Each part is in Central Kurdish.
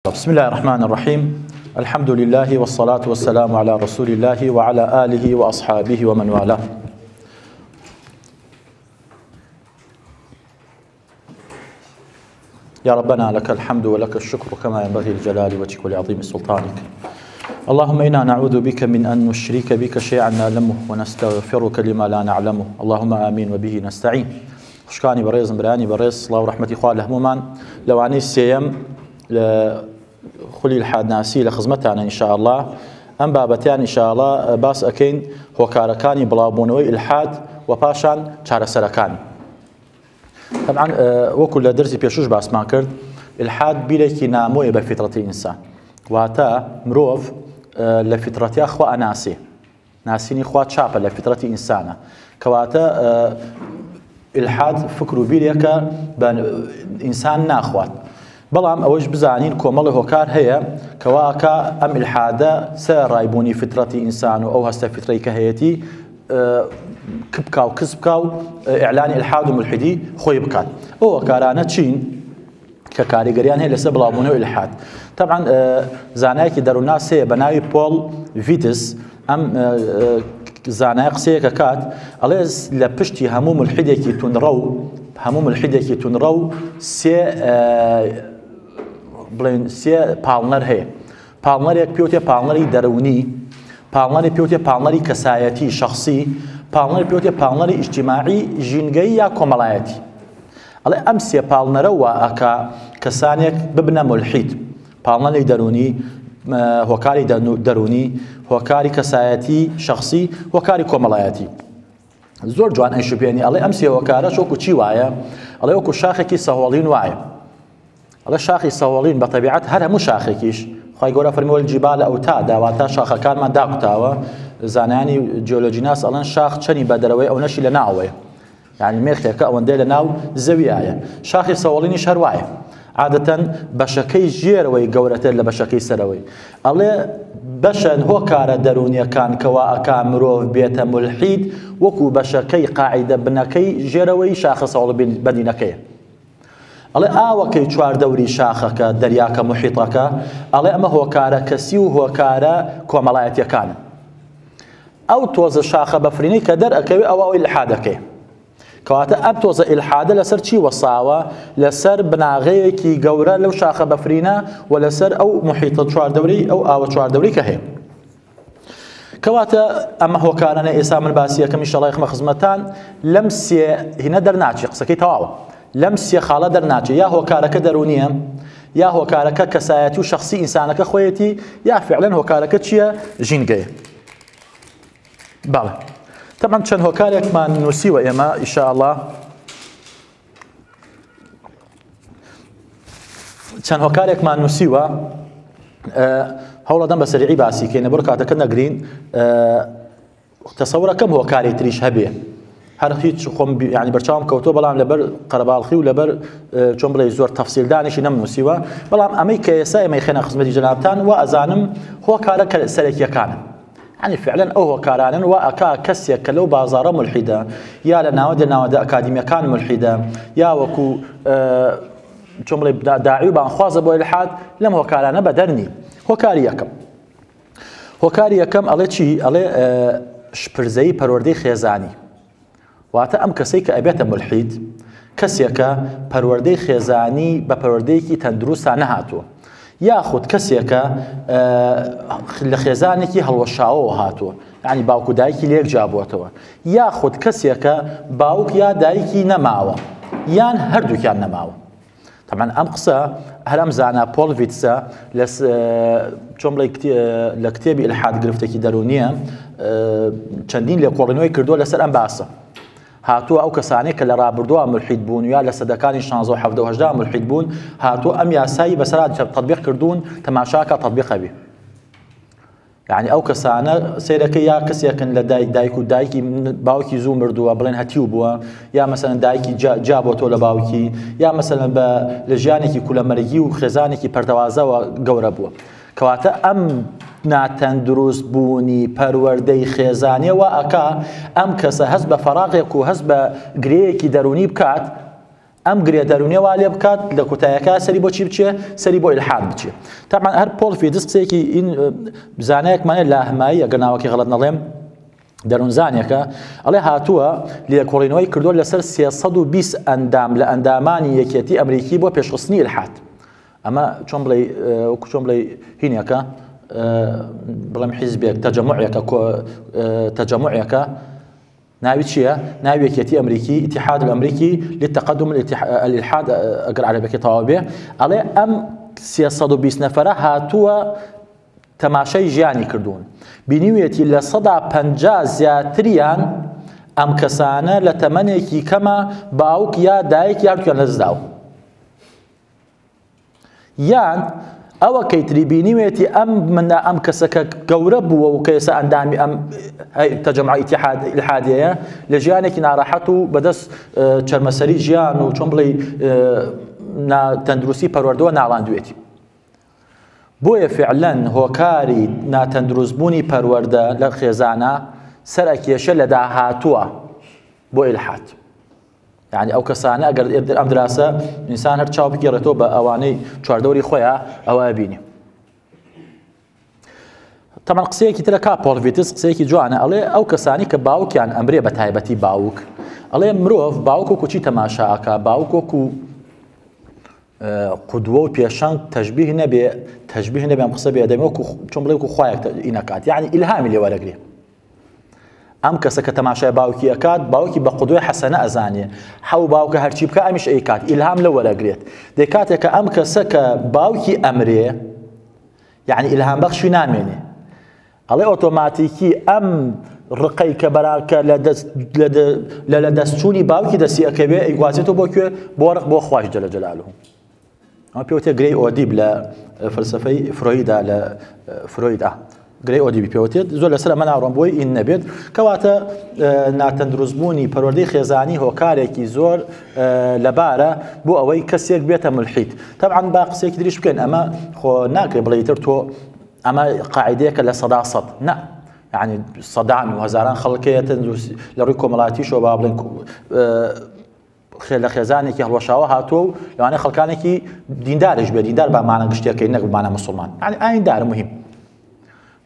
بسم الله الرحمن الرحيم. الحمد لله والصلاة والسلام على رسول الله وعلى آله وأصحابه ومن والاه. يا ربنا لك الحمد ولك الشكر كما ينبغي لجلال وجهك ولعظيم سلطانك. اللهم إنا نعوذ بك من أن نشرك بك شيئا نعلمه ونستغفرك لما لا نعلمه. اللهم آمين وبه نستعين. خوشکانی بەڕێزم برانی بەڕێز سڵاو و ڕەحمەتی خوا لە هەموومان لەوانەی سێیەم خولی الحادناسی لە خزمەتانە ئینشاء الله ئەم بابەتیان ئینشاء الله باس ئەکەین هۆکارەکانی بڵاوبوونەوەی ئیلحاد و پاشان چارەسەرەکانی. طبعا وەکو لە دەرسی پێشوش باسمان کرد ئیلحاد بیرێکی نامۆیە بە فیترەتی ئینسان، واتە مرۆڤ لە فیترەتیا خوا ئەناسێ، ناسینی خوا چاپە لە فیترەتی ئینسانە، کەواتە ئیلحاد فکر و بیرێکە بە ئینسان ناخوات. بەڵام ئەوەش بزانین کۆمەڵی هۆکار هەیە کەواکە ئەم ئیلحادە سەر ڕایبوونی فیترەتی ئینسان و ئەو هەستە فیترەی کە هەیەتی کبکا و کەس بکا و ئیعلانی ئیلحاد و ملحیدی خۆی بکات. ئەو هۆکارانە چین کە کاریگەریان هەیە لەسەر بڵاوبوونەوەی ئیلحاد. طبعا زانایەکی دەرووناس هەیە بە ناوی پۆڵ ڤیتس، ئەم زانایە قسەیەکە کات ئەڵێ لە پشتی هەموو ملحیدێکی تونڕە و هەموو ملحیدێکی تونڕە و سێ پاڵنەر هەیە. پاڵنەرێک پێوتێ پاڵنەری دەرونی، پاڵنەری پێوتێ پاڵنەری کەسایەتی شخصی، پاڵنەری پێوتێ پاڵنەری ئیجتیماعی ژینگەی یا کۆمەڵایەتی. ئەڵێ ئەم سێ پاڵنەرە وا ئەکا کەسانێک ببنە ملحید: پاڵنەری دەرونی، هۆکاری دەرونی، هۆکاری کەسایەتی شخصی، هۆکاری کۆمەڵایەتی. زۆر جوان ئەیشوبێنی ئەڵێ ئەم سێ هۆکارەش وەکو چی وایە؟ ئەڵێ وەکو شاخێکی سەهۆڵین وایە. ئەڵێ شاخی سەهۆڵین بە تەبیعەت هەر هەموو شاخێکیش خی گەورە فەرمی وەالجیبالە ئەوتادا، واتە شاخەکانمان داقوتاوە. زانایانی جیۆلۆجیناس ئەڵێن شاخ چەنی بە دەرەوەی ئەو نەشی لە ناوەیە، یعنی مێخێکە ئەوەندەی لە ناو زەویایە. شاخی سەهۆڵینیش هەر وایە، عادەتەن بەشەکەی ژێرەوەی گەورەتر لە بەشەکەی سەرەوەی. ئەڵێ بەشەن هۆکارە دەرونیەکان کەوا ئەکا مرۆڤ بێتە ملحید وەکو بەشەکەی قاعیدە بنەکەی ژێرەوەی شاخە سەهۆڵ بەدینەکەیە. ئەڵێ ئاوەکەی چواردەوری شاخەکە دەریاکە محیطەکە، ئەڵێ ئەمە هۆکارە کەسی و هۆکارە کۆمەڵایەتیەکانە. ئەو تۆزە شاخە بەفرینەی کە دەرئەکەوێ ئەوەی ئیلحادەکەی، کەواتە ئەم تۆزە ئیلحادە لەسەر چی وەساوە؟ لەسەر بناغەیەکی گەورە لەو شاخە بەفرینە و لەسەر ئەو محیطە چواردەوری ئەو ئاوە چواردەوری کە هەیە. کەواتە ئەمە هۆکارانە ئێستا من باسی یەکەم ئینشاءڵڵا خمە خزمەتان لەم سێ هینە دەرناچێ، قسەکەی تەواوە، لەم سێ خاڵە دەرناچێ، یا هۆکارەکە دەرونیە، یا هۆکارەکە کەسایەتی و شخصی ئینسانەکە خۆیەتی، یا فعلەن هۆکارەکە چییە؟ ژینگەیە. بەڵێ طبعا چەند هۆکارێکمان نووسیوە ئێمە ئینشاءڵڵا، چەند هۆکارێکمان نووسیوە هەوڵەدەم بە سەریعی باسی کەینە بۆ کاتەکە نەگرین. تەسەورە کەم هۆکاری تریش هەبێ، هەر هیچ خۆم ینی بەرچاوم کەوتۆ، بەڵام لەبەر قەرەباڵخی و لەبەر چۆن بڵێ زۆر تەفسیلدانیشی نەمنووسیوە، بەڵام ئەمەی کە ئێستا ئێمەی خێنە خزمەتی جەنابتان و ئەزانم هۆکارە سەرەکیەکانە. يعني فعلا ئەو هۆکارانن وا ئەکا کەسێک کە لەو بازارە ملحیدە، یا لە ناوەندە ئەکادیمیەکان ملحیدە، یا وەکو چۆن بڵێ داعی و بانخوازە بۆ ئیلحاد، لەم هۆکارانە بەدەرنی. هۆکاری یەکەم ئەڵێ چی؟ ئەڵێ شپرزەیی پەروەردەی خێزانی، واتە ئەم کەسەی کە ئەبێتە ملحید کەسێکە پەروەردەی خێزانی بە پەروەردەیەکی تەندروستە نەهاتووە، یاخود کەسێکە لە خێزانێکی هەڵوەشاوەوە هاتووە، یعنی باوکو دایکی لێک جابووەتەوە، یاخود کەسێکە باوک یا دایکی نەماوە یان هەردووکیان نەماوە. طبعا ئەم قسە هەر ئەم زانە پۆڵ ڤیتسە چۆن بڵێ لە کتێبی ئیلحاد گرفتێکی دەرونیە چەندین لێکۆڵینەوەی کردووە لەسەر ئەم باسە. هاتووە ئەو کەسانەی کە لە ڕابردووە ملحید بوون یا لە سەدەکانی 16 و 17 ملحید بوون، هاتووە ئەم یاسایی بەسەرا تەطبیق کردوون تەماشاکە تەطبیقە بێ. یعنی ئەو کەسانە سیرەکە یا کەسێکن لە دایک و دایکی باوکی زوو مردووە بڵێن هەتیو بووە، یا مەسەلەن دایکی جابۆتۆ لە باوکی، یا مەسەلەن لە ژیانێکی کولەمەرگی و خێزانێکی پەردەوازەوە گەورە بووە. کەواتە ئەم ناتەندروست بوونی پەروەردەی خێزانیەوە ئەکا ئەم کەسە هەست بە فەراغێک و هەست بە گرەیەکی دەرونی بکات ئەم گرێدەرونیە وا لێ بکات لە کۆتاییەکە سەری بۆ چی بچێ سەری بۆ ئیلحاد بچێ طبعا هەر پۆل فیدس قسەیەکی ئین زانایەکمانێت لە هەمایی ئەگەر ناوەکی غەڵەت نەڵێم دەروونزانێکە ئەڵێ هاتووە لێکۆڵینەوەی کردووە لەسەر 320 ئەندام لە ئەندامانی یەکێتی ئەمریکی بۆ پێشخستنی ئیلحاد ئەمە چۆن بڵێ وەکو چۆن بڵێ هینێکە بڵێم حیزبێک تەجەموعێکە ناوی چییە؟ ناوی یەکێتی ئەمریکی ئیتیحاد الأمریکی للتقدم الإلحاد ئەگەر عەرەبیەکەی تەواو بێ ئەڵێ ئەم 320 نەفەرە هاتووە تەماشای ژیانی کردوون بینیوێتی لە 150 زیاتریان ئەم کەسانە لە تەمەنێکی کەمە باوک یا دایک یاردویان لەدەستداوە یان ئەوە کەیتری بینیوێتی ئەم کەسەکە گەورە بووە و کەسە ئەندامی ئەم تەجەموع ئیلحادیەیە لە ژیانێکی ناڕەحەت و بەدەست چەرمەسەری ژیان و چۆن بڵێ تەندروستی پەروەردەوە ناڵاندوێتی بۆیە فعلەن هۆکاری ناتەندروستبوونی پەروەردە لە خێزانە سەرئەکێشە لە داهاتووە بۆ ئیلحاد یعنی ئەو کەسانە ئەگەر ئەم دراسە ئینسان هەر چاو بگێڕێتەوە بە ئەوانەی چواردەوری خۆیان ئەوە بینی طبعا قسەیەکی ترە کا پۆڵ ڤیتس قسەیەکی جوانە ئەڵێ ئەو کەسانی کە باوکیان ئەمرێ بە تایبەتی باوک ئەڵێ مرۆڤ باوک وەکو چی تەماشاکە باوک وەکو قودوە و پێشەنگ تەشبیه نەبێ ئەم قسە بێ دەمێ وەکو چۆن بڵێ وەکو خوایەک ئینەکات یعنی ئیلهامی لێ وەرەگرێ ئەم کەسە کە تەماشای باوکی ئەکات باوکی بە قودوەی حەسەنە ئەزانێ حەو باوکە هەرچی بکە ئەمیش ئەیکات ئیلهام لە وەرەگرێت دەکاتێک کە ئەم کەسە کە باوکی ئەمرێ یعنی ئیلهام بەخشی نامێنێ ئەڵێ ئۆتۆماتیکی ئەم ڕقەی کە بەراکە لە دەستچوونی باوکی دەستی ئەکەوێ ئەیگوازێتەوە بۆ کوێ بۆ ڕق بۆ خوای جەل جەلالوه ئەمە پێوتێ گرەی ئۆدیب لە فەلسەفەی فرۆیدا لە فرۆیدا گرەی ئۆدیبی پێوتێت زۆر لەسەر ئەمە ناڕۆم بۆی ئین نەبێت کەواتە ناتەندروستبوونی پەروەردەی خێزانی هۆکارێکی زۆر لەبارە بۆ ئەوەی کەسێک بێتە ملحید طبعا با قسێکی دریش بکەین ئەمە خۆ ناکرێت بڵێیتر تۆ ئەمە قاعدەیەکە لە 100 نه يعني صدان وهزاران خەڵکەیە لە ڕووی کۆمەڵایەتیشەوە با بڵێن لە خێزانێکی هەڵوەشاوە هاتووە و لەوانەیە خەڵکانێکی دیندارش بێ دیندار بە مانە گشتیەکەی نەک بمانە مسلمان يعني ئایندار مهم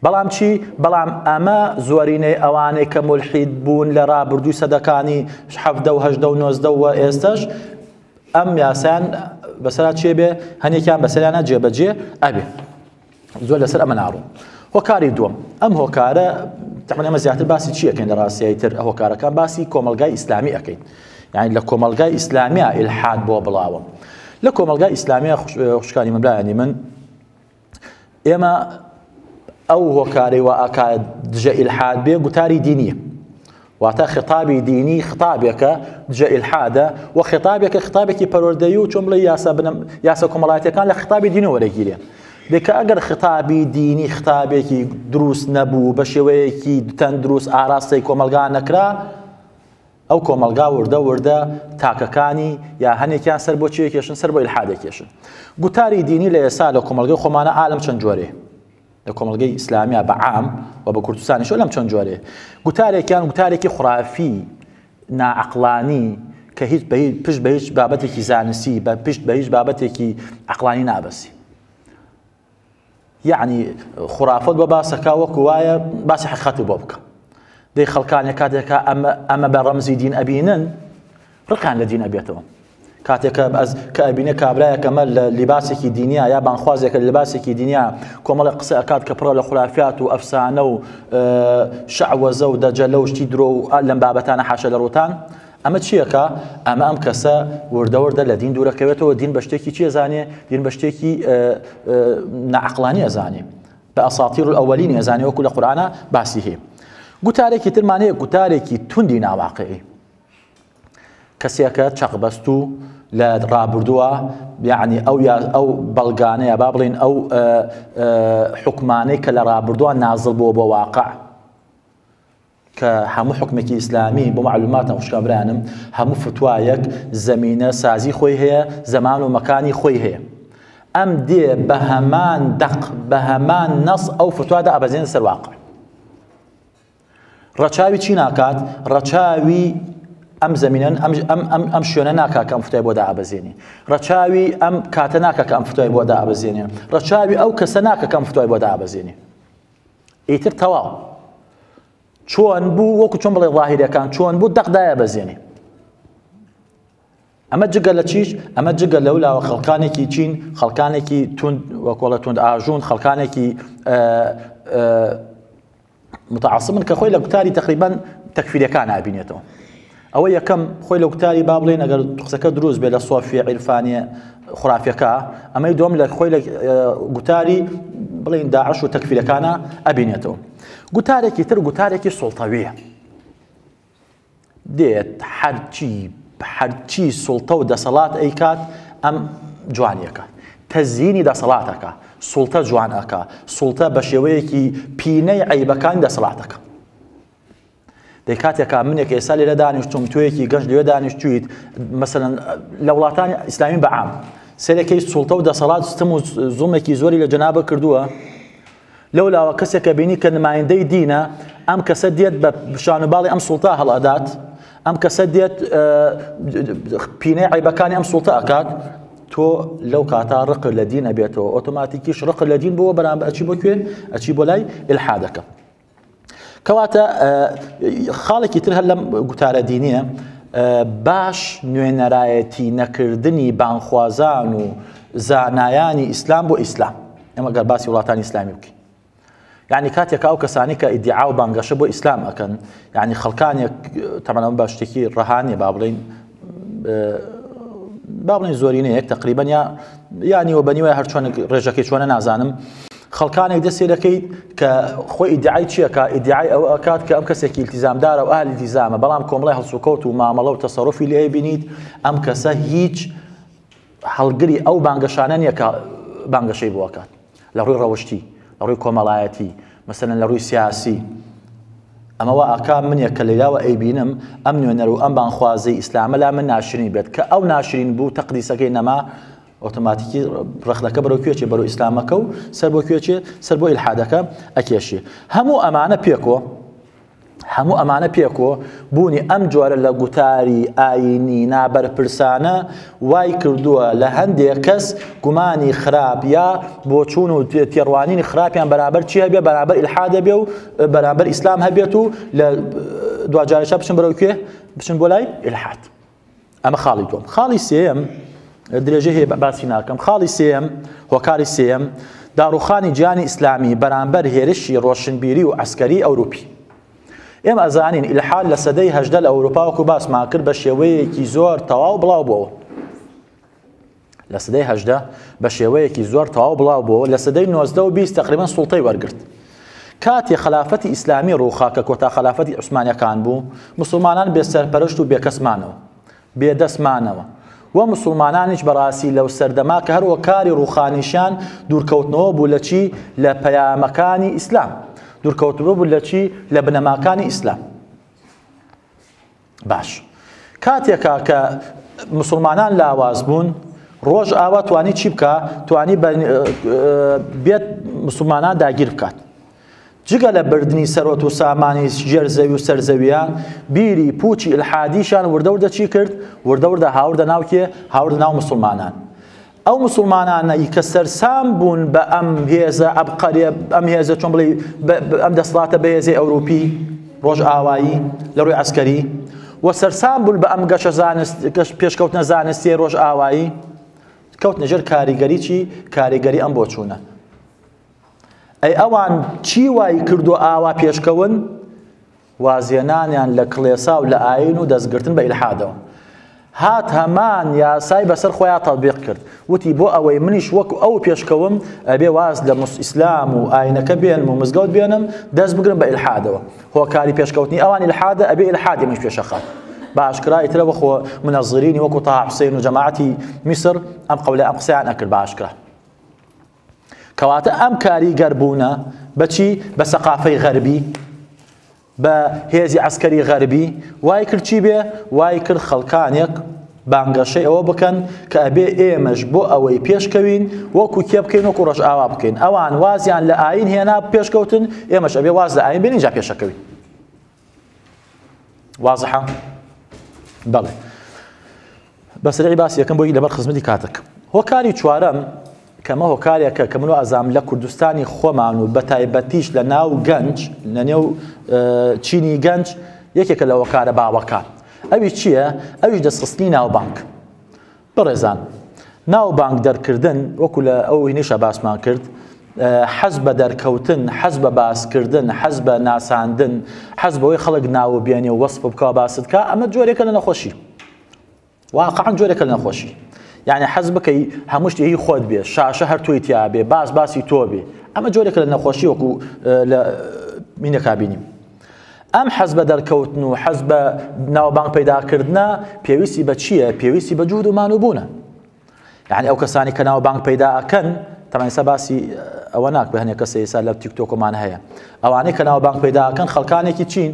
بەڵام چی بەڵام ئەمە زۆرینەی ئەوانەی کە مولحید بوون لە ڕابردووی سەدەکانی 70 و 80 و 90 و ئێستاش ئەم یاسایان بەسەرا چێ بێ هەنێکیان بەسەریانە جێبەجێ ئەبێ زۆر لەسەر ئەمە ناڕوون هۆکاری دووەم ئەم هۆکارە تقریبا ئەمە زیاتر باسی چی ئەکەین لە ڕاستیایی تر هۆکارەکان باسی کۆمەلگای ئیسلامی ئەکەین یعنی لە کۆمەلگای ئیسلامیە ئیلحاد بۆ بڵاوە لە کۆمەلگای ئیسلامیە خوشکانی مەبلایانی من ئێمە ئەو هۆکارەی وا ئاکا دژە ئیلحاد بێ گوتاری دینیە واتە خطابی دینی خطابێکە دژە ئیلحادە و خطابێکی پەروەردەیی و چۆن بڵێ یاسا کۆمەڵایەتیەکان لە خطابی دینی وەرەگیرێ دەکە ئەگەر خطابی دینی خطابێکی دروست نەبوو بە شێوەیەکی تەندروست ئاراستەی کۆمەلگا نەکرا ئەو کۆمەلگا وردە تاکەکانی یا هەنێکیان سەر بۆ چیەکێشن سەر بۆ ئیلحادێکێشن گوتاری دینی لە ئێستا لە کۆمەلگەی خۆمانە عالم چەند جۆرێ لە کۆمەلگەی ئیسلامیە بە عام و بە کوردستانیشەوە لەم چەند جۆرێ گوتارێکی خوڕافی ناعەقڵانی کە هیچ پشت بە هیچ بابەتێکی زانستی پشت بە هیچ بابەتێکی عەقڵانی نابەسی یعنی خرافەت بە باسەکە وەکو وایە باسی حەقیقەتی بۆ بکە دەی خەڵکانێک کاتێکە ئەمە بە ڕەمزی دین ئەبینن ڕقیان لە دین ئەبێتەوە کاتێکە کە ئەبینێ کابرایەکەمە لە لیباسێکی دینیا یا بانخوازێکە لە لیباسێکی دینیا کۆمەڵی قسە ئەکات کە پڕە لە خورافات و ئەفسانە و شەعوەزە و دەجەلە و شتی درۆ و لەم بابەتانە حاشە لە ڕوتان ئەمە چیەکە ئەمە ئەم کەسە وردە لە دین دوورەکەوێتەوە دین بە شتێکی چی ئەزانێ دین بە شتێکی ناعەقڵانی ئەزانێ بە ئەساطیر الئەوەلین ئەزانێ وەکو لە قورئانە باسی هەیە گوتارێکی ترمان هەیە گوتارێکی توندی ناواقعی کەسێکە چەقبەست و لە ڕابردووە یعنی ئەو بەڵگانەیە با بڵێن ئەو حکمانەی کە لە ڕابردووە نازڵ بۆ واقع کە هەموو حکمێکی ئیسلامی بۆ معلوماتە خوشکابرانم هەموو فتوایەک زەمینە سازی خۆی هەیە زەمان و مەکانی خۆی هەیە ئەم دێ بە هەمان دەق بە هەمان نەس ئەو فتوادا ئەبەزێنە سەر واقع ڕەچاوی چی ناکات ڕەچاوی ئەم زەمینەن ئەم شوێنە ناکا کە ئەم فتوای بۆ دابەزێنی ڕەچاوی ئەم کاتە ناکە کە ئەم فتوای بۆ دابەزێنێ ڕەچاوی ئەو کەسە ناکە کە ئەم فتوای بۆ دابەزێنی ئیتر تەواو چۆن بوو وەکو چۆن بڵێ ظاهیرەکان چۆن بوو دەقدایە بەزێنی ئەمە جگە لە چیش ئەمە جگە لەولاوە خەڵکانێکی چین خەڵکانێکی تند وەکوڵە تند ئاژوون خەڵکانێکی متعاصبن کە خۆی لە گوتاری تقریبان تەکفیریەکان نابینێتەوە ئەوە یەکەم خۆی لە گوتاری با بڵێن ئەگەر قسەکە دروست بێت لە سۆفی عیرفانیە خورافیەکە ئەمەی دوم لە خۆی لە گوتاری بڵێن داعش و تەکفیریەکانە ئەبینێتەوە گوتارێکی تر گوتارێکی سوڵتەویە دێت هەرچی سوڵتە و دەسەڵات ئەیکات ئەم جوانیەکە تەزیینی دەسەڵاتەکە سوڵتە جوانەکە سوڵتە بە شێوەیەکی پینەی عەیبەکانی دەسەڵاتەکە دەی کاتێکا منێک ئێستا لێرە دانیشتوم توێکی گەشت لێوێ دانیشتویت مەسەلەن لە وڵاتانی ئیسلامی بەعام سەرێکی سوڵتە و دەسەڵات ستم و زوڵمێکی زۆری لە جەنابە کردووە لەولاوە کەسێکە بینی کە نمایندەی دینە ئەم کەسە دێت بە شانوباڵی ئەم سوڵتە هەڵئەدات ئەم کەسە دێت پینەی عیبەکانی ئەم سوڵتە ئەکات تۆ لەو کاتا ڕق لە دین ئەبێتەوە ئۆتۆماتیکیش ڕق لە دین بۆ بەرامبەر ئەچی بۆ کوێ ئەچی بۆ لای ئیلحادەکە کەواتە خاڵێکی تر هەر لەم گوتارە دینیە باش نوێنەرایەتی نەکردنی بانخوازان و زانایانی ئیسلام بۆ ئیسلام ئێمە گەر باسی وڵاتانی ئیسلامی بکەین یعنی کاتێک ئەو کەسانی کە ئیدعا و بانگەشە بۆ ئیسلام ئەکەن یعنی خەڵکانێک تەمەنەوە بە شتێکی ڕەهانیە با بڵێن زۆرینەیەک تقریبا یانی وە بەنیوە هەر چۆن ڕێژەکەی چۆنە نازانم خەڵکانێک دەستێ دەکەیت کە خۆی ئیدعای چیەکە ئیدعای ئەوە ئەکات کە ئەم کەسێکی ئیلتیزامدارە و ئاهلی ئیلتیزامە بەڵام کۆمەڵی هەڵسوکەوت و مامەڵە و تەسەڕوفی لێ بینیت ئەم کەسە هیچ هەڵگری ئەو بانگەشانە نییە کە بانگەشەی بۆ ئەکات لە ڕووی ڕەوشتی لە ڕووی کۆمەڵایەتی مەسەلەن لە ڕووی سیاسی ئەمەوە ئاکا منێک کە لەیلاوە ئەیبینم ئەم نوێنەر و ئەم بانخوازەی ئیسلامە لا من ناشرین بێت کە ئەو ناشرین بوو تەقدیسەکەی نەما ئۆتۆماتیکی ڕەخلەکە بەرەو کوێچێ بەرەو ئیسلامەکە و سەر بۆ کوێچێ سەر بۆ ئیلحادەکە ئەکێشێ هەموو ئەمانە پێکۆ بوونی ئەم جۆرە لە گوتاری ئاینی نابەرپرسانە وای کردووە لە هەندێک کەس گومانی خراپ یا بۆچوون و تێڕوانینی خراپیان بەرامبەر چی هەبێ بەرامبەر ئیلحاد هەبێ و بەرامبەر ئیسلام هەبێت و لە دوجارێکە بچن بەرەو کوێ بچن بۆ لای ئیلحاد ئەمە خاڵی دوم خاڵی سێم درێژە هەیە باسی ناکەم خاڵی سێم هۆکاری سێم داڕوخانی گیانی ئیسلامی بەرامبەر هێرشی ڕۆشنبیری و عەسکەری ئەوروپی ئێمە ئەزانین ئیلحاد لە سەدەی 18 لە ئەوروپا وەکو باسمان کرد بە شێوەیەکی زۆر تەواو بڵاو بووەوە لە سەدەی 18 بە شێوەیەکی زۆر تەواو بڵاو بووەوە لە سەدەی 19 و 20 تقریبا سوڵتەی وەرگرت کاتی خلافەتی ئیسلامی ڕووخاکە کۆتا خلافەتی عوسمانیەکان بوو مسلمانان بێسەرپەرشت و بێکەسمانەوە بێدەسمانەوە و مسلمانانیش بەڕاستی لەو سەردەما کە هەروە کاری ڕووخانیشان دوورکەوتنەوە بوو لە چی لە پەیامەکانی ئیسلام دوورکەوتنەوە بوو لە چی لە بنەماکانی ئیسلام باش کاتێکا کە مسلمانان لاواز بوون ڕۆژ ئاوا توانی چی بکە توانی بێت مسلمانان داگیر بکات جگە لە بردننی سەرۆت و سامانی ژێرزەوی و سەرزەویان بیری پوچی ئیلحادیشان وردەوردە چی کرد وردەوردە هاوردە ناوکێ هاوردە ناو مسلمانان ئەو مسلمانانەی کە سەرسام بوون بە ئەم هێزە ئەبقەریە ئەم هێزە چۆن بڵێ ئەم دەسەڵاتە بە هێزەی ئەوروپی ڕۆژ ئاوایی لە ڕووی عەسکەری و سەرسام بوون بە ئەم گەشە پێشکەوتنە زانستی ڕۆژ ئاوایی کەوتنە ژێر کاریگەری چی کاریگەری ئەم بۆچوونە ئەی ئەوان چی وای کردو ئاوا پێشکەون وازێنانیان لە کڵێسا و لە ئاین و دەستگرتن بە ئیلحادەوە هات هەمان یاسای بەسەر خۆیان تەطبیق کرد وتی بۆ ئەوەی منیش وەکو ئەو پێشکەوم ئەبێ واز لە ئیسلام و ئاینەکە بێنم و مزگەوت بێنم دەست بگرم بە ئیلحادەوە هۆکاری پێشکەوتنی ئەوان ئیلحادە ئەبێ ئیلحادی منیش پێشەخات باشکرا ئیترە بەخۆ منەزڕینی وەکو تاها حوسێن و جەماعەتی میسر ئەم قەولە ئەم قسەیان ئەکرد باشکرا کەواتە ئەم کاریگەر بوونە بەچی بە سەقافەی غەربی بە هێزی عەسکەری غەربی وای کرد چی بێ وای کرد خەڵکانێک بانگەشەی ئەوە بکەن کە ئەبێ ئێمەش بۆ ئەوەی پێشکەوین وەکو کێ بکەین وەکو ڕۆژ ئاوا بکەین ئەوان وازیان لە ئاین هێنا پێشکەوتن ئێمەش ئەبێ واز لە ئاین بێنین جا پێشەکەوین وازحە بەڵێ بەسەرعی باسی یەکەم بۆی لەبەر خزمەتی کاتێک هۆکاری چوارەم کەمە هۆکارێکە کە من ئازام لە کوردستانی خۆمان و بە تایبەتیش لە ناو گەنج لە نێو چینی گەنج یەکێکە لە هۆکارە باوەکان ئەوی چییە؟ ئەویش دەستخستنی ناوبانک بەڕێزان ناوبانک دەرکردن وەکو لە ئەو هینیشە باسمان کرد حەز بە دەرکەوتن حەز بە باسکردن حەز بە ناساندن حەز بەوەی خەڵک ناو بێنێ و وەسف بکەوە باست کە ئەمە جۆرێکە لە نەخۆشی واقعاً جۆرێکە لە نەخۆشی یعنی حەز بکەی هەموو شتێکی خۆت بێ شاشە هەر تۆی تیا بێ باسی تۆ بێ ئەمە جۆرێکە لە نەخۆشی وەکو لە مینەکا بینیم ئەم حەز بە دەرکەوتن و حەز بە ناوبانگ پەیداکردنە پێویستی بە چییە؟ پێویستی بە جوود و مانووبوونە یعنی ئەو کەسانی کە ناوبانگ پەیدا ئەکەن تەمەن ئێستا باسی ئەوە ناکە هەنێک کەسە ئێستا لە تیکتۆکمان هەیە ئەوانەی کە ناوبانگ پەیدا ئەکەن خەڵکانێکی چین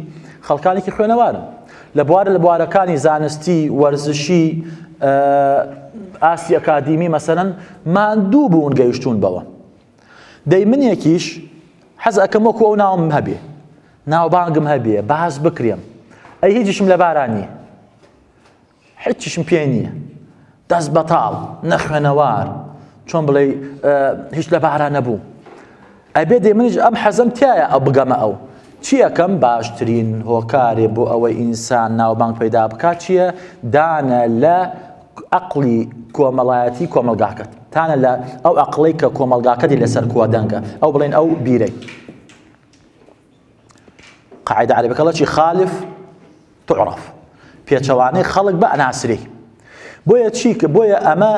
خەڵکانێکی خوێنەوارن لە بوارەکانی زانستی وەرزشی ئاسی ئەکادیمی مەسەرەن ماندوو بوون گەیشتون بەوە دەی منێکیش حەز ئەکەم وەکو ئەو ناوم هەبێ ناوبانگم هەبێ باز بکرێم ئەی هیچیشم لە باران نییە هیچیشم پێ نییە دەست بەتاڵ نەخوێنەوار چۆن بڵێ هیچ لە باران نەبوو ئەبێ دەی منیش ئەم حەزم تایە ئەو بگەمە ئەو چی ئەەکەم باشترین هۆکارێ بۆ ئەوەی ئینسان ناوبانگ پەیدا بکات چییە؟ دانە لە عەقڵی کۆمەڵایەتی کۆمەلگاکەت تانە لە ئەو عەقڵەی کە کۆمەلگاکەتی لەسەر کۆ دەنگە ئەو بڵێن ئەو بیرەی قاعدە عەرەبیەکەڵە خالف تعرف پێچەوانەی خەڵک بە ئەناسری بۆیە چی بۆیە ئەمە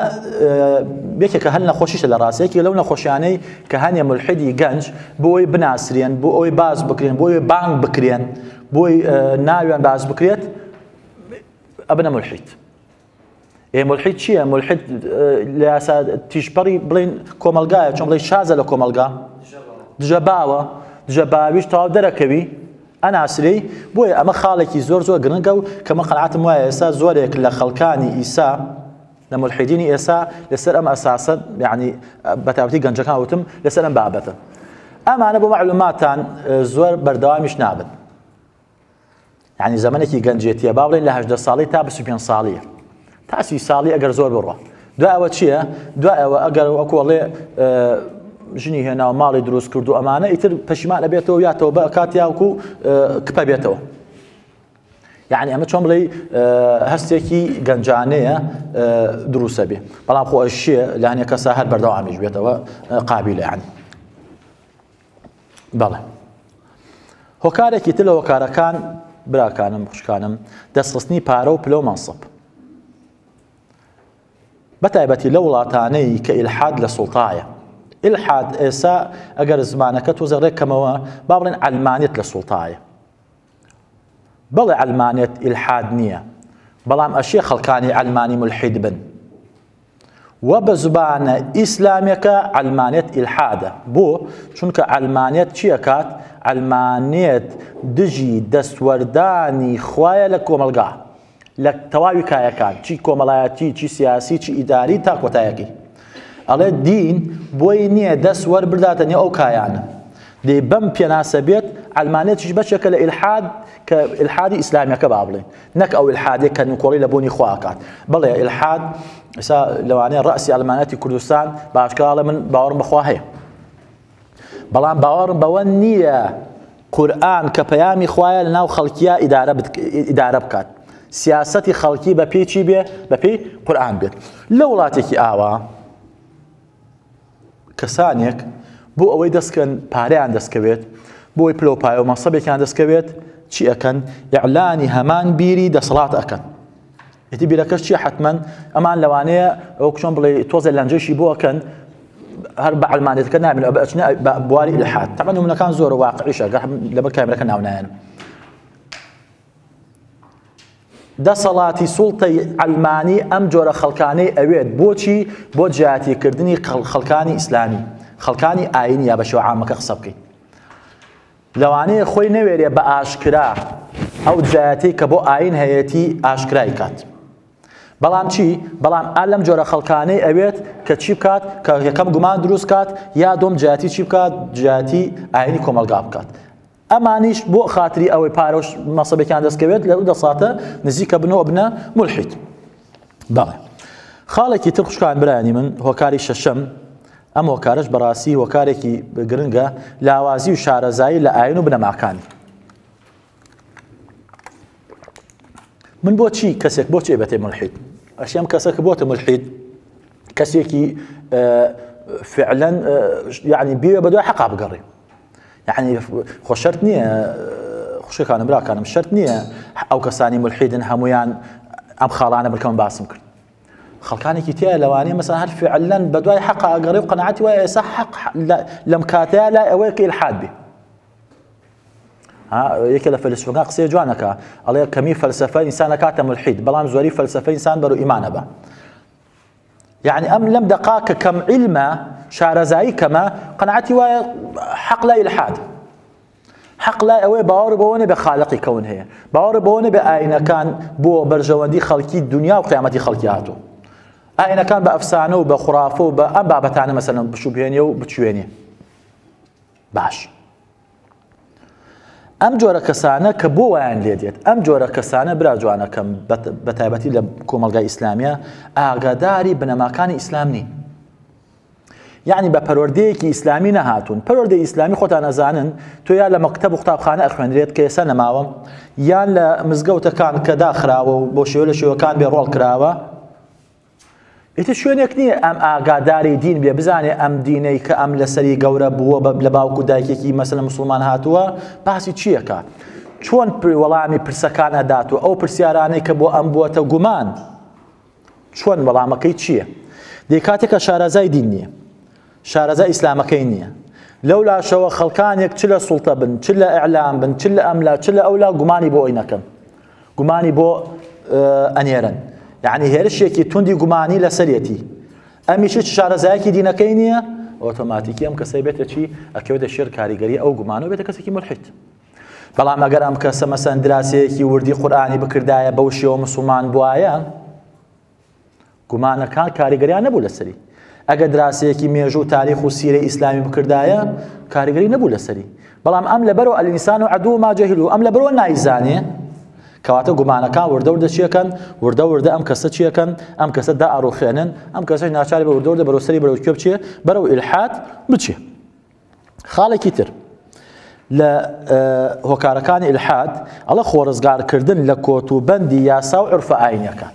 یەکێکە هەل نەخۆشیشە لە ڕاستەیەکی لەو نەخۆشیانەی کە هەنێ مولحیدی گەنج بۆی بناسرێن بۆ ئەوی باز بکرێن بۆی بانگ بکرێن بۆی ناویان باز بکرێت ئەبنە مولحید مولحید چییە؟ مولحید لە یاسا تیشپەڕی بڵێن کۆمەلگایە چۆن بڵێ شازە لە کۆمەلگا دژەباوە دژەباویش تەواو دەرەکەوی ئەناسری بۆیە ئەمە خاڵێکی زۆر گرنگە و کەمە قەناعەتم وایە ئێستا زۆرێک لە خەڵکانی ئیسا لە مولحیدینی ئێستا لەسەر ئەم ئەساسە یعنی بە تایبەتی گەنجەکان وتم لەسەر ئەم بابەتە ئەمانە بۆ معلوماتان زۆر بەردەوامیش نابن یعنی زەمانێکی گەنجێتیە با بڵێن لە 18 ساڵی تا 25 ساڵیە تا 30 ساڵی ئەگەر زۆر بڕۆ دوای ئەوە چییە؟ دوای ئەوە ئەگەر وەکوڵێ ژنی هێنا و ماڵی دروست کرد و ئەمانە ئیتر پەشیمان ئەبێتەوە یاتەوە بە کات یاوکو کپە بێتەوە یعنی ئەمە چۆن بڵێ هەستێکی گەنجانەیە دروستە بێ بەڵام خۆ ئەشیە لە هەنێک کەسا هەر بەردەوامیش بێتەوە قابلە یعنی بەڵێ هۆکارێکی تر لە هۆکارەکان براکانم خوشکانم دەستخستنی پارە و پلە و مەنسەب بەتایبەتی لە وڵاتانەی کە ئیلحاد لە سوڵتایە ئیلحاد ئێسا ئەگەر زمانەکە تۆزە ڕێکەمەوە با بڵێن عەلمانیەت لە سوڵتایە بەڵێ عەلمانیەت ئیلحاد نییە بەڵام ئەشیە خەڵکانی عەلمانی مولحید بن و بە زبانە ئیسلامێکە عەلمانیەت ئیلحادە بۆ چونکە عەلمانیەت چییە کات؟ عەلمانیەت دژی دەستوەردانی خوایە لە کۆمەلگا لە تەواوی کایەکان چی کۆمەڵایەتی چی سیاسی چی ئیداری تا کۆتایەکی ئەڵێ دین بۆی نییە دەست وەربرداتە نێو ئەو کایانە دەی بەم پێناسە بێت عەلمانیەتیش بەشێکە لە ئیلحاد کە ئیلحادی ئیسلامیەکە با بڵێن نەک ئەو ئیلحادێک کە نوکۆڵی لە بوونی خوا ئەکات بڵێ ئیلحاد ئێستا لەوانەیە ڕەسی عەلمانیەتی کوردستان باشکاڵە من باوەڕم بەخوا هەیە بەڵام باوەڕم بەوە نییە قورئان کە پەیامی خوایە لەناو خەڵکیە ئیدارە بکات سیاسەتی خەڵکی بە پێی چی بێ؟ بە پێی قورئان بێت لە وڵاتێکی ئاوا کەسانێک بۆ ئەوەی دەستکەن پارەیان دەستکەوێت بۆی پلۆپایە و مەسەبێکیان دەستکەوێت چی ئەکەن؟ ئیعلانی هەمان بیری دەسەڵات ئەکەن ئیتی بیرەکەش چیە؟ حتمەن ئەمان لەوانەیە ئەو چۆن بڵێ تۆزە لەنجەشی بۆ ئەکەن هەر بە عەلمانیەتەکە نابێن ئەو بەچنە بە بواری ئیلحاد تەبەن نمونەکان زۆر واقعیشە لەبەر کامێرەکە ناونایەن دەسەڵاتی سوڵتەی عەلمانی ئەم جۆرە خەڵکانەی ئەوێت بۆچی؟ بۆ جیاتیکردنی خەڵکانی ئیسلامی خەڵکانی ئاینی یا بە شێوە عامەکە قسە بکەین لەوانەیە خۆی نەوێرێ بە ئاشکرا ئەو جیاتی کە بۆ ئاین هەیەتی ئاشکرای کات بەڵام چی؟ بەڵام ئا لەم جۆرە خەڵکانەی ئەوێت کە چی بکات؟ کە یەکەم گومان دروست کات یا دۆم جیاتی چی بکات؟ جیاتی ئاینی کۆمەلگا بکات ئەمانیش بۆ خاتری ئەوەی پارۆش مەسەبێکیان دەستکەوێت لە دەساتە نزیکە بنەوە بنە مولحید. بەڵێ خاڵێکی تر خوشکان برایانی من هۆکاری شەشەم، ئەم هۆکارش بەڕاستی هۆکارێکی گرنگە لاوازی و شارەزایی لە ئاین و بنەماکانی. من بۆچی کەسێک بۆچی بێتێ مولحید؟ ئەشیام کەسێک بۆتە مولحید کەسێکی فعلا يعني بيوە بە دوای حەقا بگەڕێ. يعني خۆ شەرت نییە خوشکانم براکانم شەرت نییە ئەو کەسانی مولحیدن هەمویان ئەم خاڵانە بکەم باسم کرد. خەڵکانێکی تایە لەوانەیە مەسەڵەن هەر فعلا بە دوای حەقا ئەگەڕێ و قەناعەتی وایە ئێستا حەق لەم کاتەیە لای ئەوەیە کە ئیلحاد بێ. یەکێ لە فەیلسوفەکان قسەی جوانەکە ئەڵێ کەمی فەلسەفە ئینسان ئەکاتە مولحید بەڵام زۆری فەلسەفە ئینسان بەرەو ئیمانە بە. يعني ئەم لەم دەقا کە کەم عیلمە شارەزایی کەمە قەناعەتی وایە حەق لای ئیلحاد. حەق لای ئەوەی باوەڕ بەوە نەبێ خالقی کەون هەیە، باوەڕ بەوە نەبێ ئاینەکان بۆ بەرژەوەندی خەڵکی دنیا و قیامەتی خەڵکی هاتوو. ئاینەکان بە ئەفسانە و بە خوڕافە و بە ئەم بابەتانە مەسەلەن بشوبهێنێ و بچوێنێ. باش. ئەم جۆرە کەسانە کە بۆ وایان لێ دێت، ئەم جۆرە کەسانە برا جوانەکەم بە تایبەتی لە کۆمەلگای ئیسلامیە ئاگاداری بنەماکانی ئیسلام نین. یعنی بە پەروەردەیەکی ئیسلامی نەهاتوون. پەروەردەی ئیسلامی خۆتان ئەزانن تۆ یا لە مەکتەب و قوتابخانە ئەخوێنرێت کە ئێستا نەماوە، یان لە مزگەوتەکان کە داخراوە و بۆ شێوە لە شێوەکان بێ ڕۆڵ کراوە. ئیتر شوێنێک نییە ئەم ئاگاداری دین بێ بزانێ ئەم دینەی کە ئەم لەسەری گەورە بووە لە باوکو دایکێکی مەسەلەن مسلمان هاتووە باسی چیەکە؟ چۆن وەڵامی پرسەکان ئەداتوە؟ ئەو پرسیارانەی کە بۆ ئەم بووەتە گومان چۆن وەڵامەکەی چییە؟ دەی کاتێکە شارەزای دین نییە، شارەزای ئیسلامەکەی نییە، لەولاشەوە خەڵکانێک چ لە سوڵتە بن، چ لە ئیعلام بن، چ لە ئەملا، چ لە ئەولا گومانی بۆ ئەوی نەکەن، گومانی بۆ ئەنێرن. يعني هێرشێکی توندی گومانی لەسەرێتی ئەمیش شارەزایەکی دینەکەی نییە، ئۆتۆماتیکی ئەم کەسەی بێتە چی؟ ئەکەوێتە شێر کاریگەری ئەو گومانە و بێتە کەسێکی مولحید. بەڵام ئەگەر ئەم کەسە مەسەن دراسەیەکی وردی قورئانی بکردایە بەو شێوە مسلمان بوایە، گومانەکان کاریگەریان نەبوو لەسەری. ئەگەر دراسەیەکی مێژوو و تاریخ و سیرەی ئیسلامی بکردایە کاریگەری نەبوو لەسەری. بەڵام ئەم لەبەرەوە ئەلئینسان و عەدوو ما جەهیل، ئەم لەبەرەوە نایزانێ کەواتە گومانەکان وردە وردە چیەکەن؟ وردە وردە ئەم کەسە چیەکەن؟ ئەم کەسە دا ئەڕوخێنن، ئەم کەسەش ناچاری بە وردە وردە بەرەو سەری بەرەو کوێ بچێ؟ بەرەو ئیلحاد بچێ. خاڵێکی تر لە هۆکارەکانی ئیلحاد ئەڵە خۆڕزگارکردن لە کۆتوبەندی یاسا و عورفە ئاینیەکان.